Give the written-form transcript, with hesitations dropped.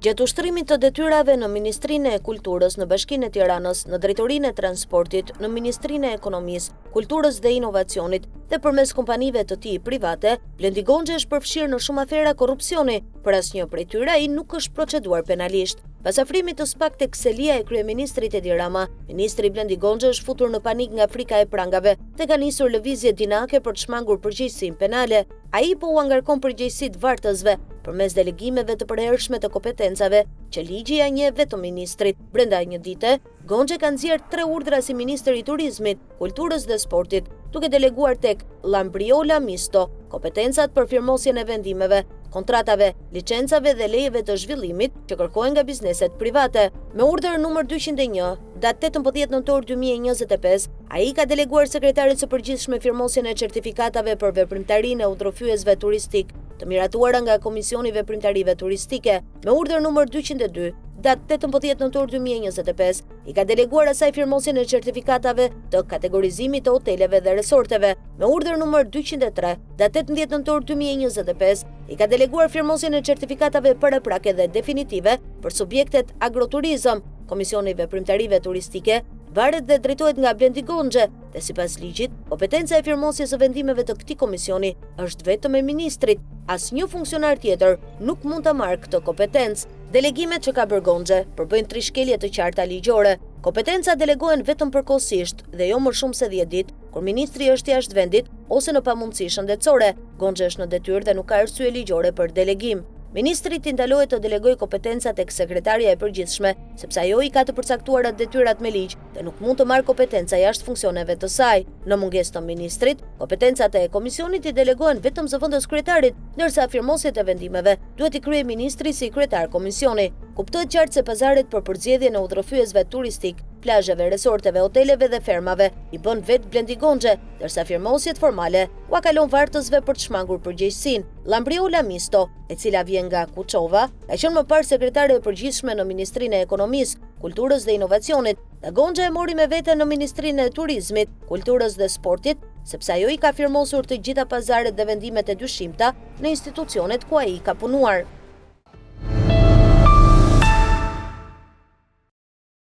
Gjatë ushtrimit të detyrave në Ministrinë e Kulturës në Bashkinë e Tiranës, në Drejtorinë e Transportit, në Ministrinë e Ekonomisë, Kulturës dhe Inovacionit dhe përmes kompanive të tij private, Blendi Gonxha është përfshirë në shumë afera korrupsioni, për asnjë prej tyre ai nuk është proceduar penalisht. Pas afrimit të SPAK tek selia e kryeministrit Edi Rama, ministri Blendi Gonxha është futur në panik nga frika e prangave dhe ka nisur lëvizje dinake për të shmangur përgjegjësinë penale. Ai po u angarkon përgjegjësitë vartësve përmes delegimeve të përhershme të kompetencave që ligji ja njeh vetëm ministrit. Brenda një dite, Gonxha ka nxjerr 3 urdhra si ministër i turizmit, kulturës dhe sportit, duke deleguar tek Lambriola Misto kompetencat për firmosjen e vendimeve, kontratave, licencave dhe lejeve të zhvillimit që kërkohen nga bizneset private. Me urdhër numër 201, datë 18 nëntor 2025, ai ka deleguar sekretarit së përgjithshme firmosjen e certifikatave për veprimtarinë e udhërofyesve turistik, të miratuara nga Komisioni Veprimtarive Turistike. Me urdhër numër 202, datë 18 nëntor 2025, i ka deleguar asaj firmosjen e certifikatave të kategorizimit të hoteleve dhe resorteve. Me urdhër numër 203, datë 18 nëntor 2025, i ka deleguar firmosjen e certifikatave paraprake dhe definitive për subjektet agroturizëm. Komisioni Veprimtarive Turistike varet dhe drejtohet nga Blendi Gonxha dhe sipas ligjit, kompetenca e firmosjes së vendimeve të këtij komisioni është vetëm e ministrit. Asnjë funksionar tjetër nuk mund ta marrë këtë kompetencë. Delegimet që ka bërë Gonxha përbëjnë 3 shkelje të qarta ligjore. Kompetenca delegohen vetëm përkohësisht dhe jo më shumë se 10 ditë, kur ministri është jashtë vendit ose në pamundësi shëndetësore. Gonxha është në detyrë dhe nuk ka arsye ligjore për delegim. Ministrit i ndalohet të delegojë kompetencat tek sekretaria e përgjithshme, sepse ajo i ka të përcaktuara detyrat me ligj dhe nuk mund të marrë kompetenca jashtë funksioneve të saj. Në mungesë të ministrit, kompetencat e komisionit i delegohen vetëm zëvendës kryetarit, ndërsa firmosjet e vendimeve duhet i kryejë ministri si kryetar komisioni. Kuptohet qartë se pazaret për përzgjedhjen e udhërofyesve turistik, plazheve, resorteve, hoteleve dhe fermave i bën vetë Blendi Gonxha, ndërsa firmosjet formale ua kalon vartësve për të shmangur përgjegjësinë. Lambriola Misto, e cila vjen nga Kuçova, ka qenë më parë sekretare e përgjithshme në Ministrinë e Ekonomisë, Kulturës dhe Inovacionit, dhe Gonxha e mori me vete në Ministrinë e Turizmit, Kulturës dhe Sportit, sepse ajo i ka firmosur të gjitha pazaret dhe vendimet e dyshimta në institucionet ku ai ka punuar.